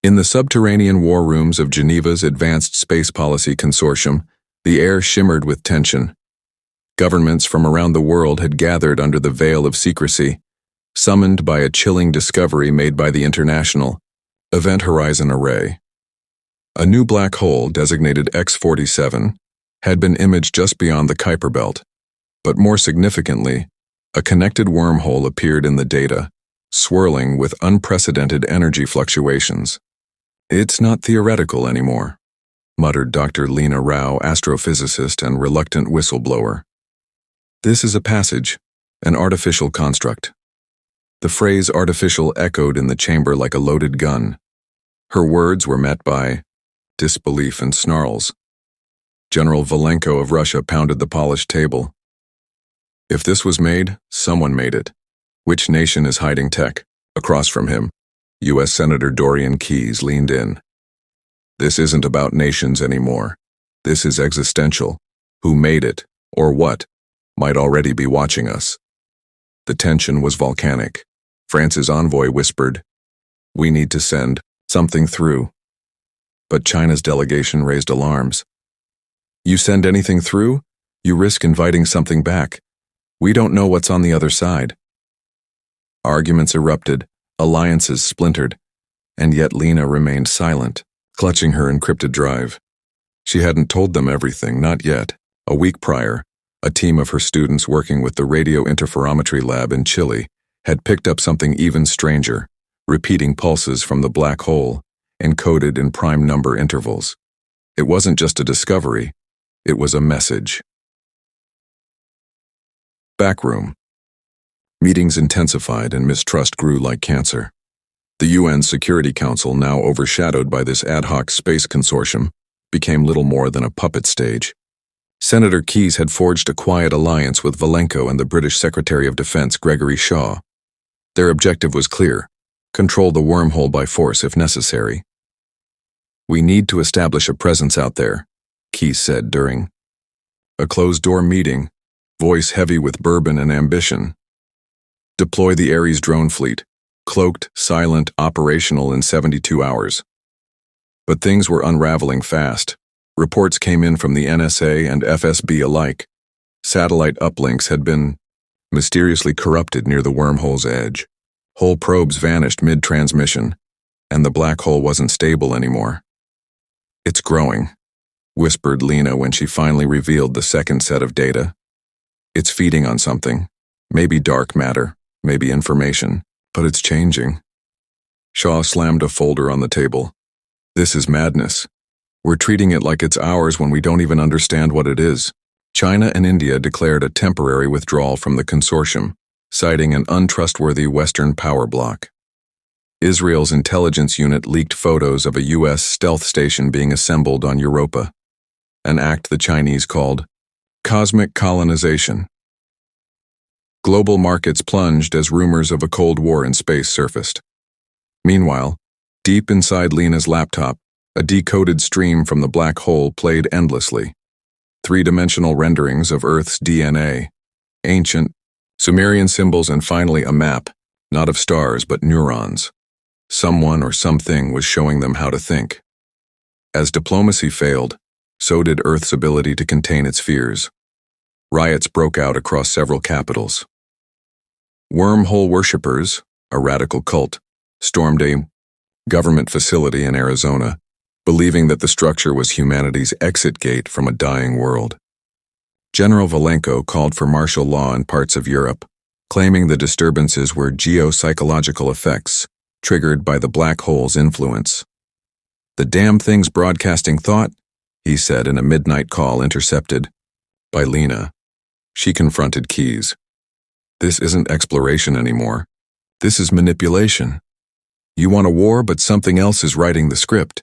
In the subterranean war rooms of Geneva's Advanced Space Policy Consortium, the air shimmered with tension. Governments from around the world had gathered under the veil of secrecy, summoned by a chilling discovery made by the International Event Horizon Array. A new black hole, designated X47, had been imaged just beyond the Kuiper Belt, but more significantly, a connected wormhole appeared in the data, swirling with unprecedented energy fluctuations. "It's not theoretical anymore," muttered Dr. Lena Rao, astrophysicist and reluctant whistleblower. "This is a passage, an artificial construct." The phrase artificial echoed in the chamber like a loaded gun. Her words were met by disbelief and snarls. General Valenko of Russia pounded the polished table. "If this was made, someone made it. Which nation is hiding tech?" Across from him, U.S. Senator Dorian Keyes leaned in. "This isn't about nations anymore. This is existential. Who made it, or what, might already be watching us." The tension was volcanic. France's envoy whispered, "We need to send something through." But China's delegation raised alarms. "You send anything through, you risk inviting something back. We don't know what's on the other side." Arguments erupted, alliances splintered, and yet Lena remained silent, clutching her encrypted drive. She hadn't told them everything, not yet. A week prior, a team of her students working with the radio interferometry lab in Chile had picked up something even stranger, repeating pulses from the black hole, encoded in prime number intervals. It wasn't just a discovery, it was a message. Backroom. Meetings intensified and mistrust grew like cancer. The UN Security Council, now overshadowed by this ad hoc space consortium, became little more than a puppet stage. Senator Keyes had forged a quiet alliance with Valenko and the British Secretary of Defense Gregory Shaw. Their objective was clear: control the wormhole by force if necessary. "We need to establish a presence out there," Keyes said during a closed-door meeting, voice heavy with bourbon and ambition. "Deploy the Ares drone fleet, cloaked, silent, operational in 72 hours. But things were unraveling fast. Reports came in from the NSA and FSB alike. Satellite uplinks had been mysteriously corrupted near the wormhole's edge. Whole probes vanished mid-transmission, and the black hole wasn't stable anymore. "It's growing," whispered Lena when she finally revealed the second set of data. "It's feeding on something. Maybe dark matter, maybe information, but it's changing." Shaw slammed a folder on the table. "This is madness. We're treating it like it's ours when we don't even understand what it is." China and India declared a temporary withdrawal from the consortium, citing an untrustworthy Western power bloc. Israel's intelligence unit leaked photos of a U.S. stealth station being assembled on Europa, an act the Chinese called cosmic colonization. Global markets plunged as rumors of a Cold War in space surfaced. Meanwhile, deep inside Lena's laptop, a decoded stream from the black hole played endlessly. Three-dimensional renderings of Earth's DNA, ancient Sumerian symbols, and finally a map, not of stars but neurons. Someone or something was showing them how to think. As diplomacy failed, so did Earth's ability to contain its fears. Riots broke out across several capitals. Wormhole worshippers, a radical cult, stormed a government facility in Arizona, believing that the structure was humanity's exit gate from a dying world. General Valenko called for martial law in parts of Europe, claiming the disturbances were geopsychological effects triggered by the black hole's influence. "The damn thing's broadcasting thought," he said in a midnight call intercepted by Lena. She confronted Keyes. "This isn't exploration anymore. This is manipulation. You want a war, but something else is writing the script."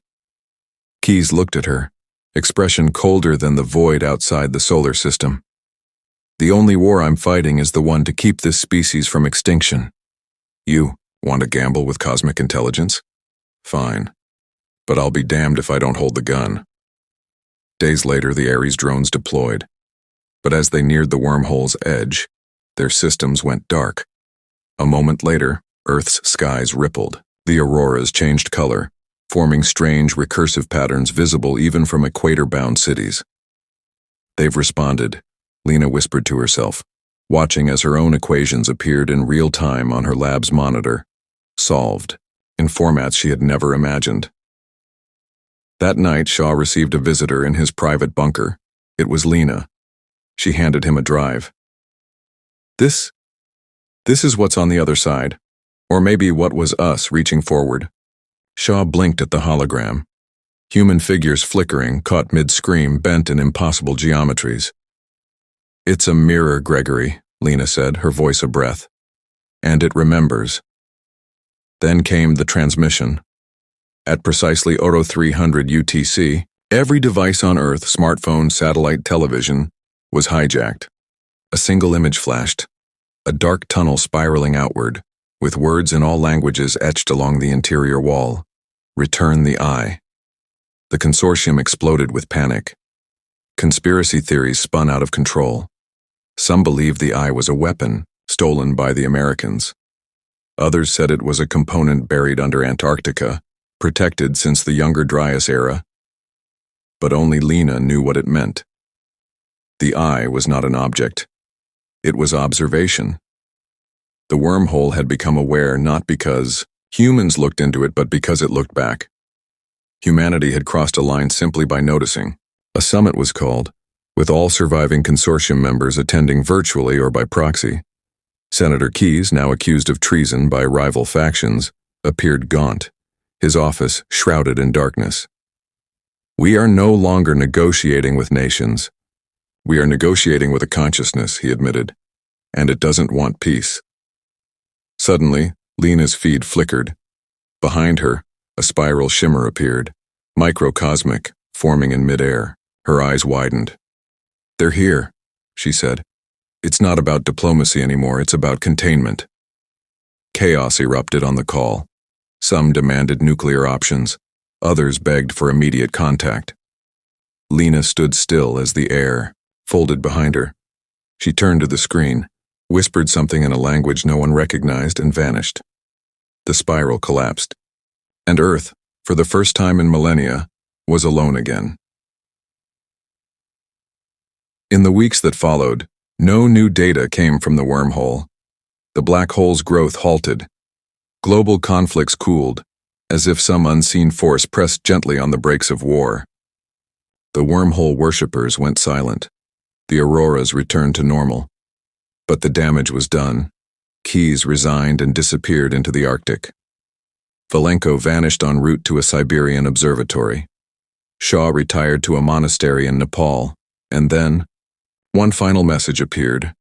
Keyes looked at her, expression colder than the void outside the solar system. "The only war I'm fighting is the one to keep this species from extinction. You want to gamble with cosmic intelligence? Fine. But I'll be damned if I don't hold the gun." Days later, the Ares drones deployed. But as they neared the wormhole's edge, their systems went dark. A moment later, Earth's skies rippled. The auroras changed color, forming strange, recursive patterns visible even from equator-bound cities. "They've responded," Lena whispered to herself, watching as her own equations appeared in real time on her lab's monitor, solved, in formats she had never imagined. That night, Shaw received a visitor in his private bunker. It was Lena. She handed him a drive. This is what's on the other side. Or maybe what was us reaching forward." Shaw blinked at the hologram. Human figures flickering, caught mid-scream, bent in impossible geometries. "It's a mirror, Gregory," Lena said, her voice a breath. "And it remembers." Then came the transmission. At precisely 0300 UTC, every device on Earth, smartphone, satellite, television, was hijacked. A single image flashed, a dark tunnel spiraling outward, with words in all languages etched along the interior wall. "Return the eye." The consortium exploded with panic. Conspiracy theories spun out of control. Some believed the eye was a weapon, stolen by the Americans. Others said it was a component buried under Antarctica, protected since the Younger Dryas era. But only Lena knew what it meant. The eye was not an object. It was observation. The wormhole had become aware not because humans looked into it, but because it looked back. Humanity had crossed a line simply by noticing. A summit was called, with all surviving consortium members attending virtually or by proxy. Senator Keyes, now accused of treason by rival factions, appeared gaunt, his office shrouded in darkness. "We are no longer negotiating with nations. We are negotiating with a consciousness," he admitted, "and it doesn't want peace." Suddenly, Lena's feed flickered. Behind her, a spiral shimmer appeared, microcosmic, forming in midair. Her eyes widened. "They're here," she said. "It's not about diplomacy anymore, it's about containment." Chaos erupted on the call. Some demanded nuclear options, others begged for immediate contact. Lena stood still as the air folded behind her. She turned to the screen, whispered something in a language no one recognized, and vanished. The spiral collapsed, and Earth, for the first time in millennia, was alone again. In the weeks that followed, no new data came from the wormhole. The black hole's growth halted. Global conflicts cooled, as if some unseen force pressed gently on the brakes of war. The wormhole worshippers went silent. The auroras returned to normal. But the damage was done. Keyes resigned and disappeared into the Arctic. Valenko vanished en route to a Siberian observatory. Shaw retired to a monastery in Nepal, and then one final message appeared,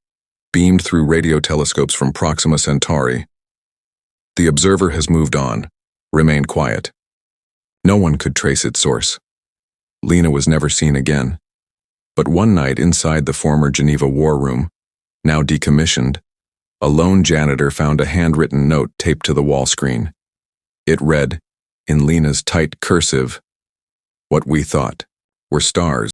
beamed through radio telescopes from Proxima Centauri. "The observer has moved on. Remain quiet." No one could trace its source. Lena was never seen again. But one night inside the former Geneva war room, now decommissioned, a lone janitor found a handwritten note taped to the wall screen. It read, in Lena's tight cursive, "What we thought were stars